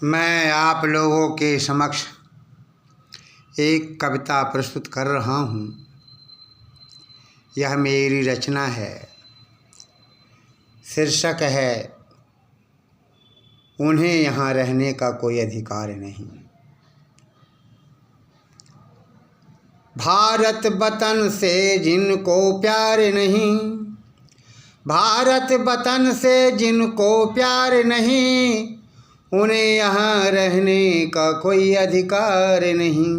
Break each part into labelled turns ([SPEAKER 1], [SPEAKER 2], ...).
[SPEAKER 1] मैं आप लोगों के समक्ष एक कविता प्रस्तुत कर रहा हूँ। यह मेरी रचना है। शीर्षक है उन्हें यहाँ रहने का कोई अधिकार नहीं। भारत वतन से जिनको प्यार नहीं, भारत वतन से जिनको प्यार नहीं, उन्हें यहाँ रहने का कोई अधिकार नहीं।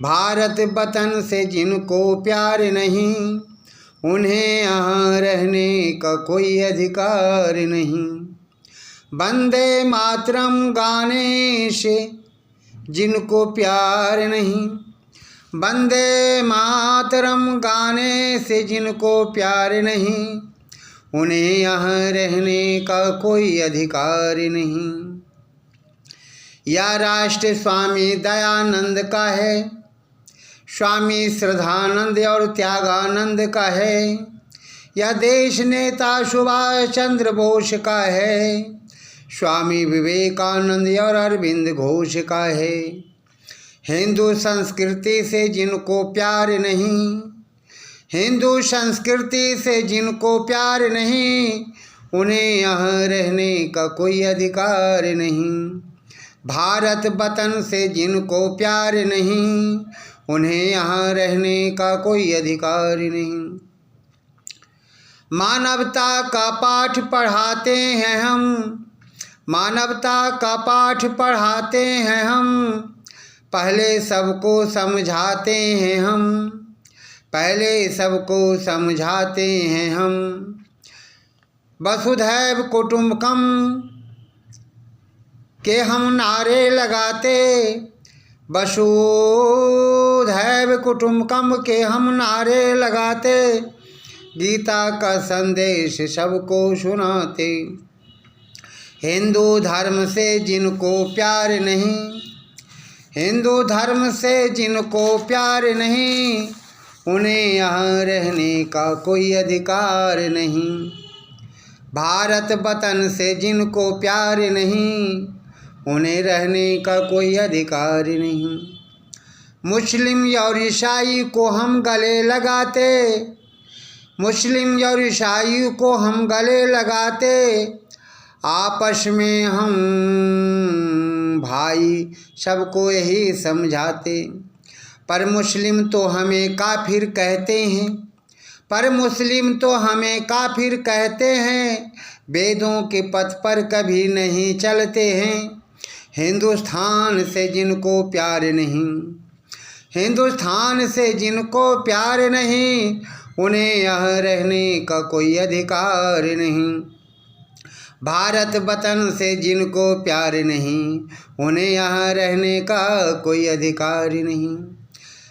[SPEAKER 1] भारत वतन से जिनको प्यार नहीं, उन्हें यहाँ रहने का कोई अधिकार नहीं। वंदे मातरम गाने से जिनको प्यार नहीं, वंदे मातरम गाने से जिनको प्यार नहीं, उन्हें यहाँ रहने का कोई अधिकार नहीं। यह राष्ट्र स्वामी दयानंद का है, स्वामी श्रद्धानंद और त्यागानंद का है। यह देश नेता सुभाष चंद्र बोस का है, स्वामी विवेकानंद और अरविंद घोष का है। हिंदू संस्कृति से जिनको प्यार नहीं, हिंदू संस्कृति से जिनको प्यार नहीं, उन्हें यहाँ रहने का कोई अधिकार नहीं। भारत वतन से जिनको प्यार नहीं, उन्हें यहाँ रहने का कोई अधिकार नहीं। मानवता का पाठ पढ़ाते हैं हम, मानवता का पाठ पढ़ाते हैं हम, पहले सबको समझाते हैं हम, पहले सबको समझाते हैं हम। वसुधैव कुटुंबकम के हम नारे लगाते, वसुधैव कुटुंबकम के हम नारे लगाते, गीता का संदेश सबको सुनाते। हिंदू धर्म से जिनको प्यार नहीं, हिंदू धर्म से जिनको प्यार नहीं, उन्हें यहाँ रहने का कोई अधिकार नहीं। भारत वतन से जिनको प्यार नहीं, उन्हें रहने का कोई अधिकार नहीं। मुस्लिम और ईसाई को हम गले लगाते, मुस्लिम और ईसाई को हम गले लगाते, आपस में हम भाई सबको यही समझाते। पर मुस्लिम तो हमें काफिर कहते हैं, पर मुस्लिम तो हमें काफिर कहते हैं, वेदों के पथ पर कभी नहीं चलते हैं। हिंदुस्तान से जिनको प्यार नहीं, हिंदुस्तान से जिनको प्यार नहीं, उन्हें यहाँ रहने का कोई अधिकार नहीं। भारत वतन से जिनको प्यार नहीं, उन्हें यहाँ रहने का कोई अधिकार नहीं।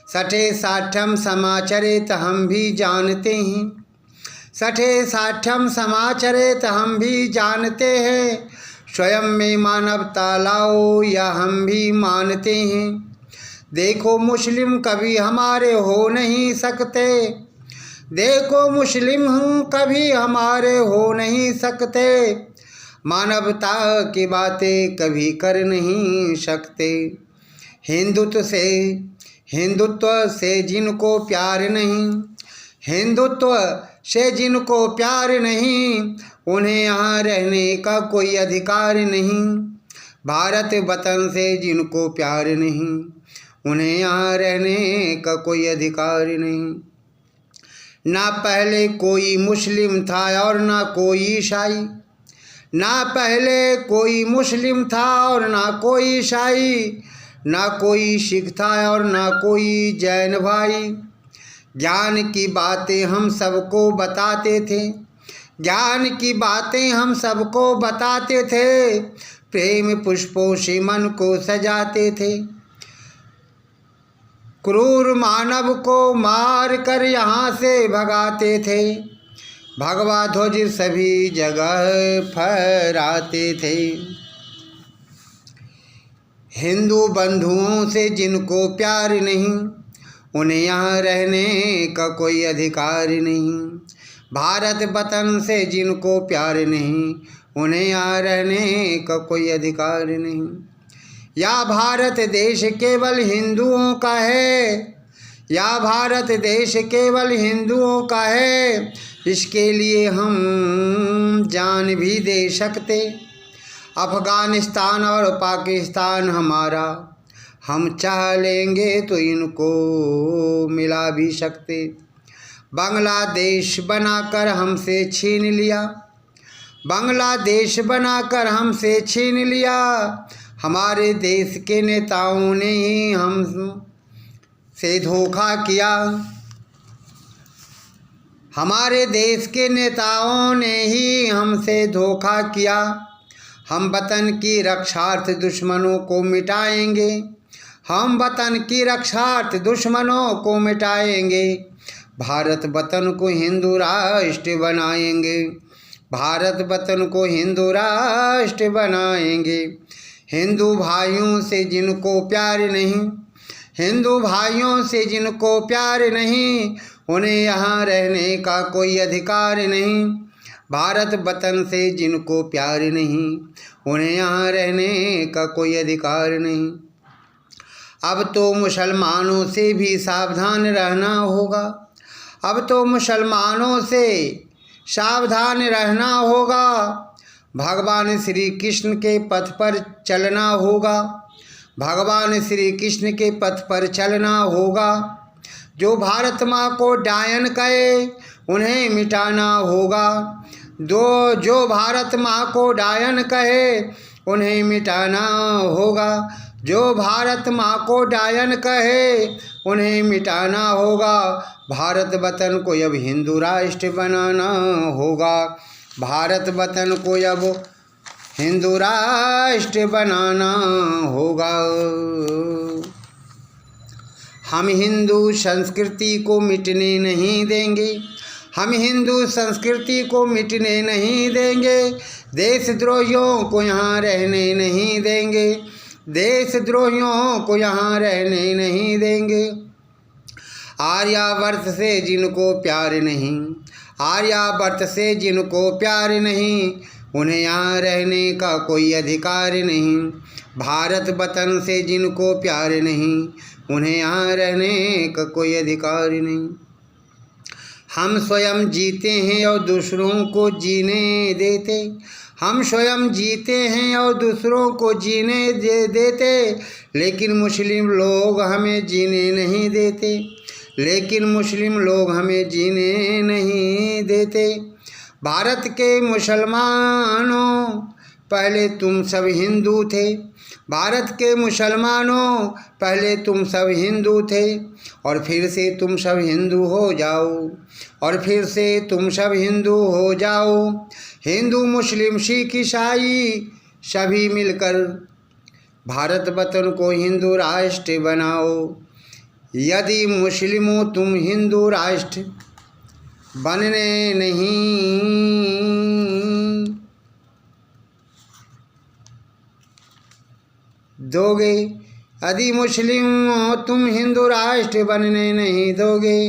[SPEAKER 1] सठे साठम समाचरित हम भी जानते हैं, सठे साठम समाचरित हम भी जानते हैं, स्वयं में मानवता लाओ या हम भी मानते हैं। देखो मुस्लिम कभी हमारे हो नहीं सकते, देखो मुस्लिम कभी हमारे हो नहीं सकते, मानवता की बातें कभी कर नहीं सकते। हिंदुत्व से जिनको प्यार नहीं, हिंदुत्व से जिनको प्यार नहीं, उन्हें यहाँ रहने का कोई अधिकार नहीं। भारत वतन से जिनको प्यार नहीं, उन्हें यहाँ रहने का कोई अधिकार नहीं। ना पहले कोई मुस्लिम था और ना कोई ईसाई, ना पहले कोई मुस्लिम था और ना कोई ईसाई, ना कोई सिख था और ना कोई जैन भाई। ज्ञान की बातें हम सबको बताते थे, ज्ञान की बातें हम सबको बताते थे, प्रेम पुष्पों से मन को सजाते थे। क्रूर मानव को मार कर यहाँ से भगाते थे, भगवा ध्वज सभी जगह फहराते थे। हिंदू बंधुओं से जिनको प्यार नहीं, उन्हें यहाँ रहने का कोई अधिकार नहीं। भारत वतन से जिनको प्यार नहीं, उन्हें यहाँ रहने का कोई अधिकार नहीं। या भारत देश केवल हिंदुओं का है, या भारत देश केवल हिंदुओं का है, इसके लिए हम जान भी दे सकते। अफ़गानिस्तान और पाकिस्तान हमारा, हम चाह लेंगे तो इनको मिला भी सकते। बांग्लादेश बनाकर हमसे छीन लिया, बांग्लादेश बनाकर हमसे छीन लिया, हमारे देश के नेताओं ने ही हमसे धोखा किया, हमारे देश के नेताओं ने ही हमसे धोखा किया। हम वतन की रक्षार्थ दुश्मनों को मिटाएंगे, हम वतन की रक्षार्थ दुश्मनों को मिटाएंगे, भारत वतन को हिंदू राष्ट्र बनाएंगे, भारत वतन को हिंदू राष्ट्र बनाएंगे। हिंदू भाइयों से जिनको प्यार नहीं, हिंदू भाइयों से जिनको प्यार नहीं, उन्हें यहाँ रहने का कोई अधिकार नहीं। भारत वतन से जिनको प्यार नहीं, उन्हें यहाँ रहने का कोई अधिकार नहीं। अब तो मुसलमानों से भी सावधान रहना होगा, अब तो मुसलमानों से सावधान रहना होगा। भगवान श्री कृष्ण के पथ पर चलना होगा, भगवान श्री कृष्ण के पथ पर चलना होगा। जो भारत माँ को डायन कहे उन्हें मिटाना होगा, जो भारत माँ को डायन कहे उन्हें मिटाना होगा, जो भारत माँ को डायन कहे उन्हें मिटाना होगा। भारत वतन को अब हिंदू राष्ट्र बनाना होगा, भारत वतन को अब हिंदू राष्ट्र बनाना होगा। हम हिंदू संस्कृति को मिटने नहीं देंगे, हम हिंदू संस्कृति को मिटने नहीं देंगे, देशद्रोहियों को यहाँ रहने नहीं देंगे, देशद्रोहियों को यहाँ रहने नहीं देंगे। आर्यावर्त से जिनको प्यार नहीं, आर्यावर्त से जिनको प्यार नहीं, उन्हें यहाँ रहने का कोई अधिकार नहीं। भारत वतन से जिनको प्यार नहीं, उन्हें यहाँ रहने का कोई अधिकार नहीं। हम स्वयं जीते हैं और दूसरों को जीने देते, हम स्वयं जीते हैं और दूसरों को जीने देते, लेकिन मुस्लिम लोग हमें जीने नहीं देते, लेकिन मुस्लिम लोग हमें जीने नहीं देते। भारत के मुसलमानों पहले तुम सब हिंदू थे, भारत के मुसलमानों पहले तुम सब हिंदू थे, और फिर से तुम सब हिंदू हो जाओ, और फिर से तुम सब हिंदू हो जाओ। हिंदू मुस्लिम सिख ईसाई सभी मिलकर भारत वतन को हिंदू राष्ट्र बनाओ। यदि मुस्लिमों तुम हिंदू राष्ट्र बनने नहीं दोगे, यदि मुस्लिमों तुम हिंदू राष्ट्र बनने नहीं दोगे,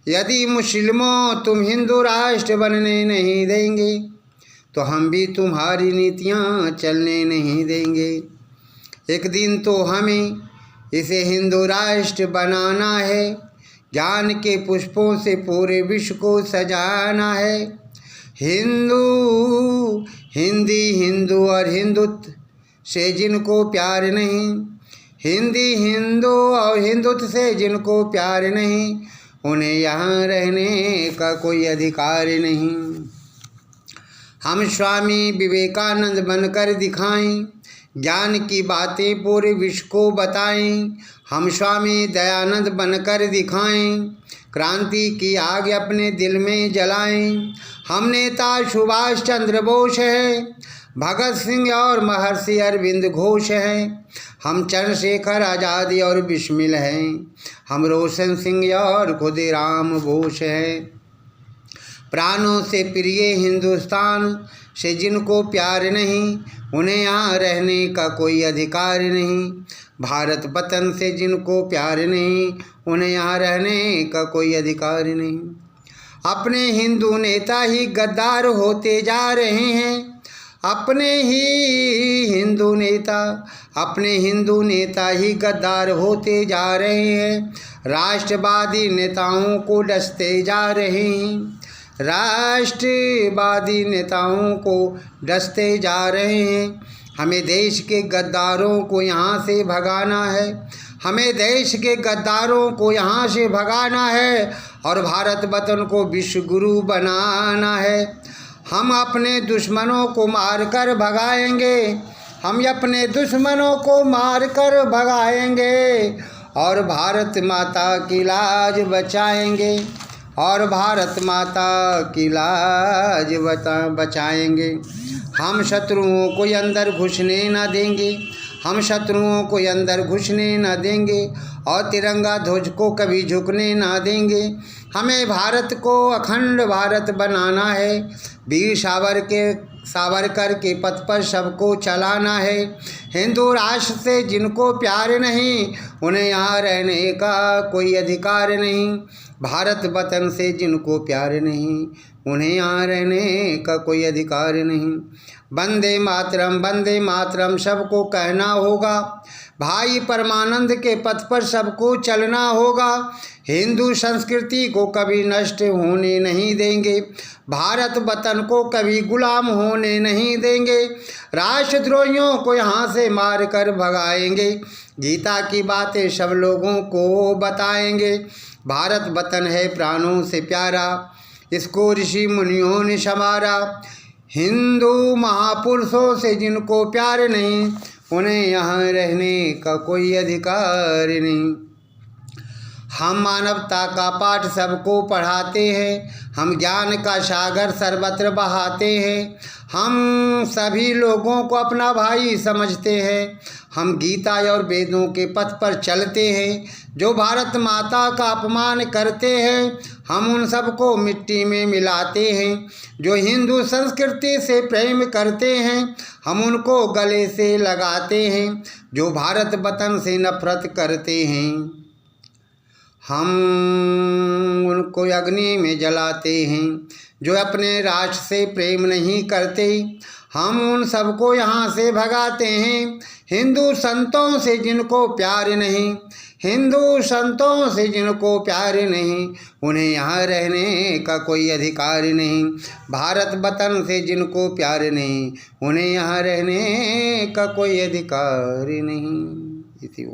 [SPEAKER 1] यदि मुस्लिमों तुम हिंदू राष्ट्र बनने नहीं देंगे, तो हम भी तुम्हारी नीतियाँ चलने नहीं देंगे। एक दिन तो हमें इसे हिंदू राष्ट्र बनाना है, ज्ञान के पुष्पों से पूरे विश्व को सजाना है। हिंदू हिंदी हिंदू और हिंदुत्व से जिनको प्यार नहीं, हिंदी हिंदू और हिंदुत्व से जिनको प्यार नहीं, उन्हें यहाँ रहने का कोई अधिकार नहीं। हम स्वामी विवेकानंद बनकर दिखाएं, ज्ञान की बातें पूरे विश्व को बताएं। हम स्वामी दयानंद बनकर दिखाएं, क्रांति की आग अपने दिल में जलाएं। हम नेता सुभाष चंद्र बोस हैं, भगत सिंह और महर्षि अरविंद घोष हैं। हम चंद्रशेखर आज़ाद और बिस्मिल हैं, हम रोशन सिंह और खुदीराम बोस हैं। प्राणों से प्रिय हिंदुस्तान से जिनको प्यार नहीं, उन्हें यहाँ रहने का कोई अधिकार नहीं। भारत वतन से जिनको प्यार नहीं, उन्हें यहाँ रहने का कोई अधिकार नहीं। अपने हिंदू नेता ही गद्दार होते जा रहे हैं। अपने हिंदू नेता ही गद्दार होते जा रहे हैं। राष्ट्रवादी नेताओं को डसते जा रहे हैं। राष्ट्रवादी नेताओं को डसते जा रहे हैं। हमें देश के गद्दारों को यहाँ से भगाना है। हमें देश के गद्दारों को यहाँ से भगाना है और भारत वतन को विश्व गुरु बनाना है। हम अपने दुश्मनों को मारकर भगाएंगे। हम अपने दुश्मनों को मारकर भगाएंगे और भारत माता की लाज बचाएंगे। और भारत माता की लाज बचाएंगे। हम शत्रुओं को अंदर घुसने न देंगे। हम शत्रुओं को अंदर घुसने न देंगे और तिरंगा ध्वज को कभी झुकने न देंगे। हमें भारत को अखंड भारत बनाना है। वीर सावरकर के पथ पर सबको चलाना है। हिंदू राष्ट्र से जिनको प्यार नहीं, उन्हें यहाँ रहने का कोई अधिकार नहीं। भारत वतन से जिनको प्यार नहीं, उन्हें यहाँ रहने का कोई अधिकार नहीं। वंदे मातरम सबको कहना होगा। भाई परमानंद के पथ पर सबको चलना होगा। हिंदू संस्कृति को कभी नष्ट होने नहीं देंगे। भारत वतन को कभी गुलाम होने नहीं देंगे। राष्ट्रद्रोहियों को यहाँ से मार कर भगाएंगे। गीता की बातें सब लोगों को बताएंगे। भारत वतन है प्राणों से प्यारा, इसको ऋषि मुनियों ने संवारा। हिंदू महापुरुषों से जिनको प्यार नहीं, उन्हें यहाँ रहने का कोई अधिकार नहीं। हम मानवता का पाठ सबको पढ़ाते हैं। हम ज्ञान का सागर सर्वत्र बहाते हैं। हम सभी लोगों को अपना भाई समझते हैं। हम गीता और वेदों के पथ पर चलते हैं। जो भारत माता का अपमान करते हैं, हम उन सबको मिट्टी में मिलाते हैं। जो हिंदू संस्कृति से प्रेम करते हैं, हम उनको गले से लगाते हैं। जो भारत वतन से नफरत करते हैं, हम उनको अग्नि में जलाते हैं। जो अपने राष्ट्र से प्रेम नहीं करते, हम उन सबको यहाँ से भगाते हैं। हिंदू संतों से जिनको प्यार नहीं, हिंदू संतों से जिनको प्यार नहीं, उन्हें यहाँ रहने का कोई अधिकार नहीं। भारत वतन से जिनको प्यार नहीं, उन्हें यहाँ रहने का कोई अधिकार नहीं। इसी